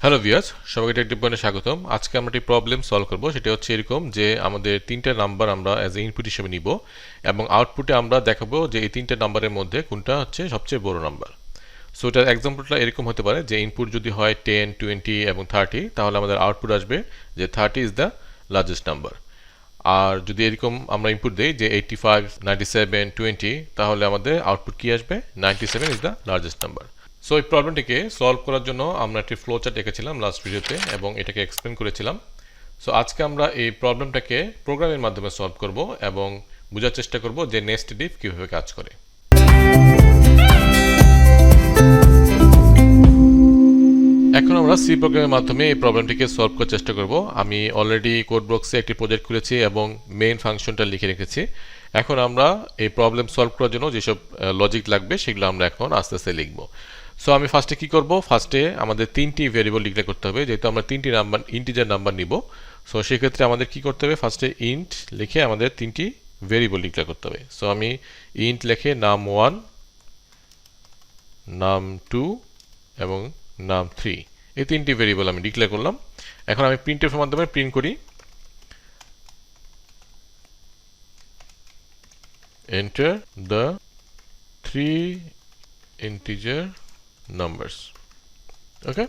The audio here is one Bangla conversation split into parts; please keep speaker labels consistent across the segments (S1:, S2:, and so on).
S1: হ্যালো ভিউয়ার্স, সবাইকে টেকডিভ পয়েন্টে স্বাগতম। আজকে আমরা একটি প্রবলেম সলভ করব। সেটা হচ্ছে এরকম যে আমাদের তিনটা নাম্বার আমরা অ্যাজ এ ইনপুট হিসেবে নিব এবং আউটপুটে আমরা দেখাবো যে এই তিনটা নাম্বারের মধ্যে কোনটা হচ্ছে সবচেয়ে বড় নাম্বার। সো এটার এক্সাম্পলটা এরকম হতে পারে যে ইনপুট যদি হয় 10, 20 এবং 30, তাহলে আমাদের আউটপুট আসবে যে 30 ইজ দ্য লার্জেস্ট নাম্বার। আর যদি এরকম আমরা ইনপুট দেই যে 85, 97, 20, তাহলে আমাদের আউটপুট কি আসবে? 97 is the largest number. So এই প্রবলেমটিকে সলভ করার জন্য আমরা একটি ফ্লো চার্ট এঁকেছিলাম লাস্ট ভিডিওতে এবং এটাকে এক্সপ্লেন করেছিলাম। সো আজকে আমরা এই প্রবলেমটাকে প্রোগ্রামের মাধ্যমে সলভ করব এবং বোঝার চেষ্টা করব যে নেস্টেড ইফ কীভাবে কাজ করে। এখন আমরা সি প্রোগ্রামের মাধ্যমে এই প্রবলেমটিকে সলভ করার চেষ্টা করব। আমি অলরেডি কোড বক্সে একটি প্রজেক্ট খুলেছি এবং মেইন ফাংশনটা লিখে রেখেছি। এখন আমরা এই প্রবলেম সলভ করার জন্য যেসব লজিক লাগবে সেগুলো আমরা এখন আস্তে আস্তে লিখব। সো আমি ফার্স্টে কি করব? ফার্স্টে আমাদের তিনটি ভেরিয়েবল ডিক্লেয়ার করতে হবে, যেহেতু আমরা তিনটি নাম্বার ইন্টিজার নাম্বার নিব। সো সেক্ষেত্রে আমাদের কি করতে হবে? ফার্স্টে ইন্ট লিখে আমাদের তিনটি ভেরিয়েবল ডিক্লেয়ার করতে হবে। সো আমি ইন্ট লিখে num1, num2 এবং num3 এই তিনটি ভেরিয়েবল আমি ডিক্লেয়ার করলাম। এখন আমি প্রিন্টএফের মাধ্যমে প্রিন্ট করি enter the 3 integer numbers। ওকে,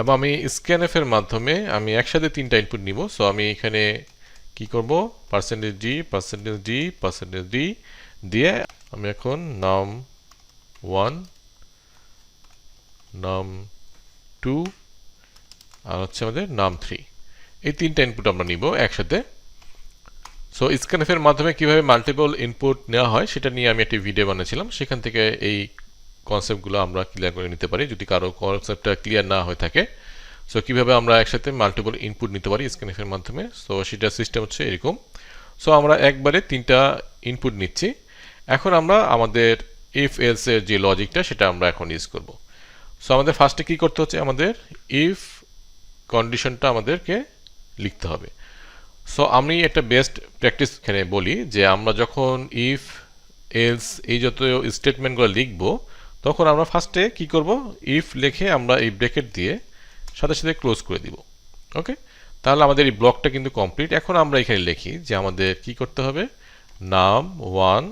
S1: এবং আমি scanf এর মাধ্যমে আমি একসাথে তিনটা ইনপুট নিব। সো আমি এখানে কি করব? %d %d %d দিয়ে আমি এখন num1, num2 আর হচ্ছে আমাদের num3 এই তিনটা ইনপুট আমরা নিব একসাথে। সো scanf এর মাধ্যমে কিভাবে মাল্টিপল ইনপুট নেওয়া হয় সেটা নিয়ে আমি একটি ভিডিও বানিয়েছিলাম, সেখান থেকে এই কনসেপ্টগুলো আমরা ক্লিয়ার করে নিতে পারি যদি কারো কনসেপ্টটা ক্লিয়ার না হয়ে থাকে। সো কিভাবে আমরা একসাথে মাল্টিপল ইনপুট নিতে পারি scanf এর মাধ্যমে, সো সেটা সিস্টেম হচ্ছে এরকম। সো আমরা একবারে তিনটা ইনপুট নিচ্ছি। এখন আমরা আমাদের ইফ এলস এর যে লজিকটা সেটা আমরা এখন ইউজ করব। সো আমাদের ফার্স্টে কি করতে হচ্ছে? আমাদের ইফ কন্ডিশনটা আমাদেরকে লিখতে হবে। সো আমি একটা বেস্ট প্র্যাকটিস এখানে বলি যে আমরা যখন ইফ এলস এই যত স্টেটমেন্টগুলো লিখব তখন আমরা ফার্স্টে কি করব? ইফ লিখে আমরা এই ব্র্যাকেট দিয়ে সাথে সাথে ক্লোজ করে দিব। ওকে, তাহলে আমাদের এই ব্লকটা কিন্তু কমপ্লিট। এখন আমরা এখানে লিখি যে আমাদের কি করতে হবে? num1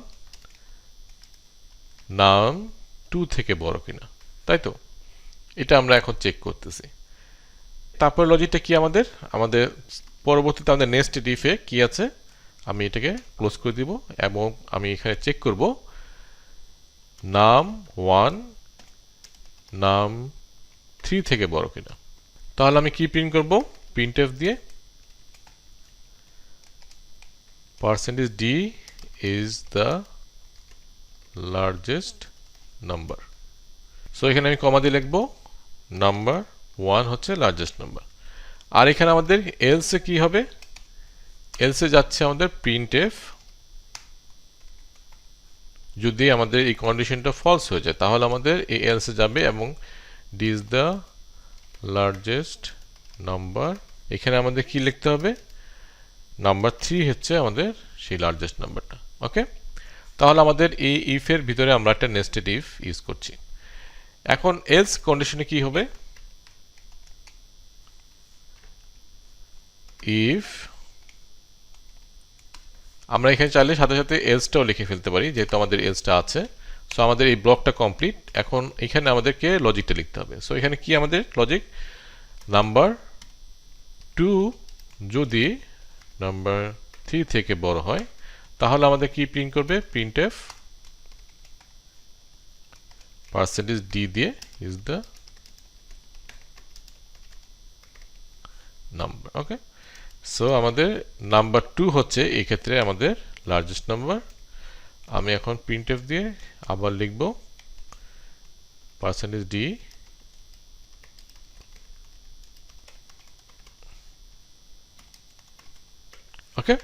S1: num2 থেকে বড় কিনা, তাই তো? এটা আমরা এখন চেক করতেছি। তারপর লজিকটা কি আমাদের পরবর্তীতে আমাদের নেক্সট ইফে কি আছে আমি এটাকে ক্লোজ করে দিব এবং আমি এখানে চেক করব num1 num3 থেকে বড় কিনা। তাহলে আমি কি প্রিন্ট করব? printf দিয়ে %d is the largest number। So এখানে আমি কমা দিয়ে লিখব নাম্বার 1 হচ্ছে লার্জেস্ট নাম্বার। আর এখানে আমাদের এলস এ কি হবে? এলস এ যাচ্ছে আমাদের printf যদি আমাদের এই কন্ডিশনটা ফলস হয়ে যায় তাহলে আমাদের এই এলস এ যাবে এবং d is the largest number। এখানে আমাদের কি লিখতে হবে? নাম্বার 3 হচ্ছে আমাদের সেই লার্জেস্ট নাম্বারটা। ওকে, তাহলে আমাদের এই ইফ এর ভিতরে আমরা একটা নেস্টেড ইফ ইউজ করছি। এখন এলস কন্ডিশনে কি হবে? ইফ আমরা এখানে চাইলে সাথে সাথে এলসটাও লিখে ফেলতে পারি যেহেতু আমাদের এলসটা আছে। সো আমাদের এই ব্লকটা কমপ্লিট। এখন এখানে আমাদেরকে লজিকটা লিখতে হবে। সো এখানে কি আমাদের লজিক? নাম্বার 2 যদি নাম্বার 3 থেকে বড় হয় তাহলে আমাদের কি প্রিন্ট করবে? printf %d দিয়ে is the number। Okay, so আমাদের নাম্বার 2 হচ্ছে এই ক্ষেত্রে আমাদের লার্জেস্ট নাম্বার। আমি এখন printf দিয়ে আবার লিখব %d ওকে।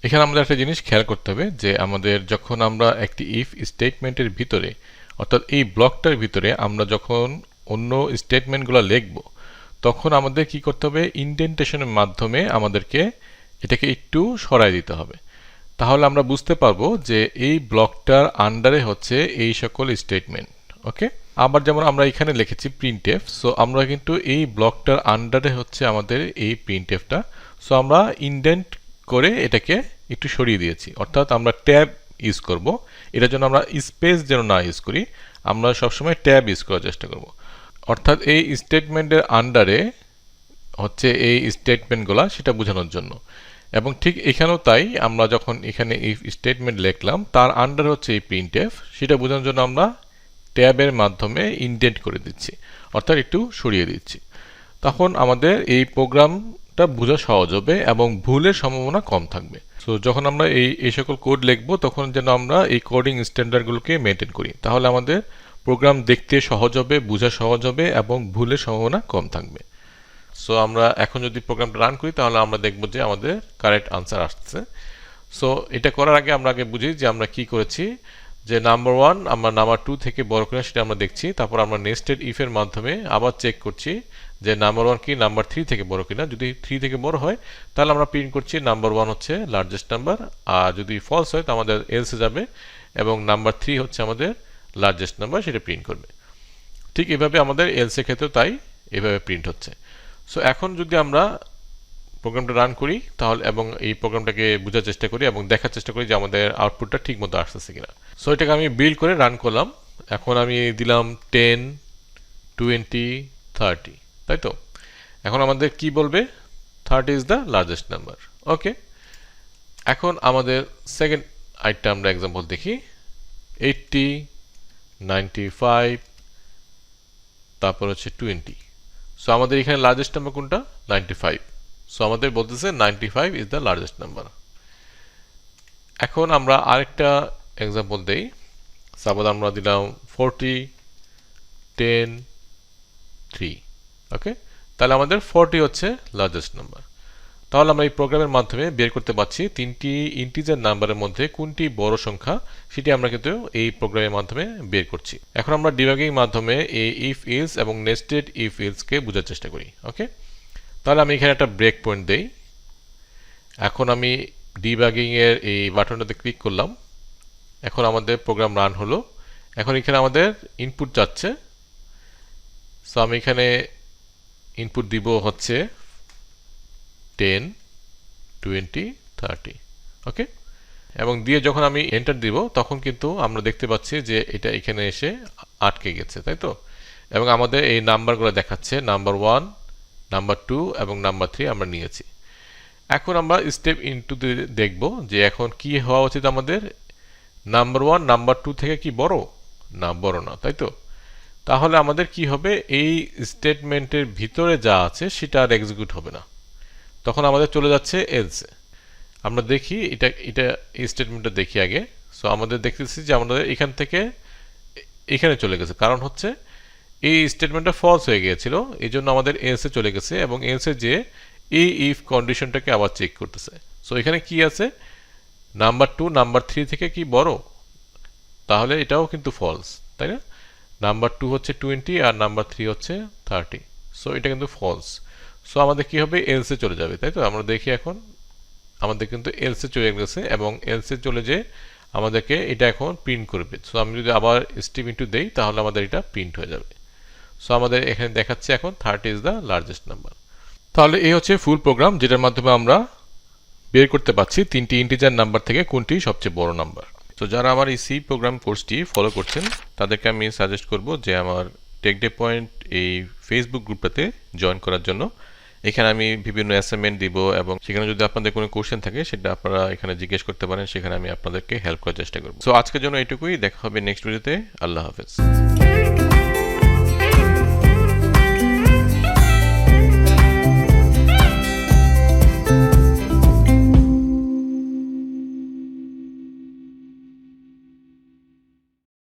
S1: এখানে আমাদের একটা জিনিস খেয়াল করতে হবে যে আমাদের যখন আমরা একটি ইফ স্টেটমেন্টের ভিতরে অর্থাৎ এই ব্লকটার ভিতরে আমরা যখন অন্য স্টেটমেন্টগুলো লিখব তখন আমাদের কি করতে হবে? ইনডেন্টেশনের মাধ্যমে আমাদেরকে এটাকে একটু সরায় দিতে হবে। তাহলে আমরা বুঝতে পারবো যে এই ব্লকটার আন্ডারে হচ্ছে এই সকল স্টেটমেন্ট। ওকে, আবার যেমন আমরা এখানে লিখেছি প্রিন্টএফ, সো আমরা কিন্তু এই ব্লকটার আন্ডারে হচ্ছে আমাদের এই প্রিন্টএফটা, সো আমরা ইনডেন্ট করে এটাকে একটু সরিয়ে দিয়েছি, অর্থাৎ আমরা ট্যাব ইউজ করব। এটার জন্য আমরা স্পেস যেন না ইউজ করি, আমরা সবসময় ট্যাব ইউজ করার চেষ্টা করব। অর্থাৎ এই স্টেটমেন্টের আন্ডারে হচ্ছে এই স্টেটমেন্টগুলো সেটা বোঝানোর জন্য। এবং ঠিক এখানেও তাই, আমরা যখন এখানে ইফ স্টেটমেন্ট লিখলাম তার আন্ডার হচ্ছে এই প্রিন্টএফ, সেটা বোঝানোর জন্য আমরা ট্যাবের মাধ্যমে ইনডেন্ট করে দিচ্ছি, অর্থাৎ একটু সরিয়ে দিচ্ছি। তখন আমাদের এই প্রোগ্রামটা বোঝা সহজ হবে এবং ভুলের সম্ভাবনা কম থাকবে। সো যখন আমরা এই সকল কোড লিখব তখন যেন আমরা এই কোডিং স্ট্যান্ডার্ডগুলোকে মেনটেন করি, তাহলে আমাদের প্রোগ্রাম দেখতে সহজ হবে, বোঝা সহজ হবে এবং ভুলের সম্ভাবনা কম থাকবে। সো আমরা এখন যদি প্রোগ্রামটা রান করি তাহলে আমরা দেখব যে আমাদের কারেক্ট আনসার আসছে। সো এটা করার আগে আমরা আগে বুঝি যে আমরা কি করেছি, যে নাম্বার 1 আমরা নাম্বার 2 থেকে বড় কিনা সেটা আমরা দেখছি, তারপর আমরা নেস্টেড ইফের মাধ্যমে আবার চেক করছি যে নাম্বার 1 কি নাম্বার 3 থেকে বড় কিনা। যদি 3 থেকে বড় হয় তাহলে আমরা প্রিন্ট করছি নাম্বার 1 হচ্ছে লার্জেস্ট নাম্বার, আর যদি ফলস হয় তো আমাদের এলসে যাবে এবং নাম্বার 3 হচ্ছে আমাদের লার্জেস্ট নাম্বার, সেটা প্রিন্ট করবে। ঠিক এভাবে আমাদের এলসের ক্ষেত্রেও তাই, এভাবে প্রিন্ট হচ্ছে। সো এখন যদি আমরা প্রোগ্রামটা রান করি তাহলে এবং এই প্রোগ্রামটাকে বোঝার চেষ্টা করি এবং দেখার চেষ্টা করি যে আমাদের আউটপুটটা ঠিক মতো আসতেছে কিনা। সো এটাকে আমি বিল্ড করে রান করলাম। এখন আমি দিলাম 10, 20, 30, তাই তো? এখন আমাদের কি বলবে, 30 ইজ দ্য লার্জেস্ট নাম্বার। ওকে, এখন আমাদের সেকেন্ড আইটেম আমরা এক্সাম্পল দেখি। 80, 95, তারপর হচ্ছে 20। সো আমাদের এখানে লার্জেস্ট নাম্বার কোনটা? 95। সো আমাদের বলতেছে 95 ইজ দ্য লার্জেস্ট নাম্বার। এখন আমরা আরেকটা এক্সাম্পল দেই। সাপোজ আমরা দিলাম 40, 10, 3। ওকে, তাহলে আমাদের 40 হচ্ছে লার্জেস্ট নাম্বার। তাহলে আমরা এই প্রোগ্রামের মাধ্যমে বের করতে পারছি তিনটি ইন্টিজার নাম্বারের মধ্যে কোনটি বড় সংখ্যা, সেটি আমরা কিন্তু এই প্রোগ্রামের মাধ্যমে বের করছি। এখন আমরা ডিবাগিং মাধ্যমে এই ইফ ইলস এবং নেস্টেড ইফ ইলসকে বোঝার চেষ্টা করি। ওকে, তাহলে আমি এখানে একটা ব্রেক পয়েন্ট দেই। এখন আমি ডিবাগিং এর এই বাটনটাতে ক্লিক করলাম। এখন আমাদের প্রোগ্রাম রান হলো। এখন এখানে আমাদের ইনপুট যাচ্ছে। সো আমি এখানে ইনপুট দিব হচ্ছে 10, 20, 30। ওকে, এবং দিয়ে যখন আমি এন্টার দিব তখন কিন্তু আমরা দেখতে পাচ্ছি যে এটা এখানে এসে আটকে গেছে, তাই তো? এবং আমাদের এই নাম্বারগুলো দেখাচ্ছে নাম্বার 1, নাম্বার 2 এবং নাম্বার 3 আমরা নিয়েছি। এখন আমরা স্টেপ ইনটু দেখব যে এখন কি হওয়া উচিত আমাদের। নাম্বার 1 নাম্বার 2 থেকে কি বড়? না, বড় না, তাই তো? তাহলে আমাদের কি হবে, এই স্টেটমেন্টের ভিতরে যা আছে সেটা আর এক্সিকিউট হবে না, তখন আমাদের চলে যাচ্ছে এলসে। আমরা দেখি এটা এটা এই স্টেটমেন্টটা দেখি আগে। সো আমাদের দেখতেছি যে আমাদের এখান থেকে এখানে চলে গেছে, কারণ হচ্ছে এই স্টেটমেন্টটা ফলস হয়ে গিয়েছিল, এই জন্য আমাদের এলসে চলে গেছে এবং এলসে যে এই ইফ কন্ডিশনটাকে আবার চেক করতেছে। সো এখানে কি আছে, নাম্বার 2 নাম্বার 3 থেকে কি বড়? তাহলে এটাও কিন্তু ফলস, তাই না? নাম্বার 2 হচ্ছে 20 আর নাম্বার 3 হচ্ছে 30। সো এটা কিন্তু ফলস। সো আমাদের কি হবে, এলসে চলে যাবে, তাই তো? আমরা দেখি এখন আমাদের কিন্তু এলসে চলে গেছে এবং এলসে চলে যে আমাদেরকে এটা এখন প্রিন্ট করবে। সো আমি যদি আবার স্টেপ ইনটু দেই তাহলে আমাদের এটা প্রিন্ট হয়ে যাবে। সো আমাদের এখানে দেখাচ্ছে এখন 30 ইজ দ্য লার্জেস্ট নাম্বার। তাহলে এই হচ্ছে ফুল প্রোগ্রাম, যেটার মাধ্যমে আমরা বের করতে পারছি তিনটি ইন্টিজার নাম্বার থেকে কোনটি সবচেয়ে বড় নাম্বার। তো যারা আমার এই সি প্রোগ্রাম কোর্সটি ফলো করছেন তাদেরকে আমি সাজেস্ট করব যে আমার টেকডে পয়েন্ট এই ফেসবুক গ্রুপটাতে জয়েন করার জন্য। এখানে আমি বিভিন্ন অ্যাসাইনমেন্ট দিব এবং সেখানে যদি আপনাদের কোনো কোশ্চেন থাকে সেটা আপনারা এখানে জিজ্ঞেস করতে পারেন, সেখানে আমি আপনাদেরকে হেল্প করার চেষ্টা করব। সো আজকের জন্য এটুকুই, দেখা হবে নেক্সট ভিডিওতে। আল্লাহ হাফেজ।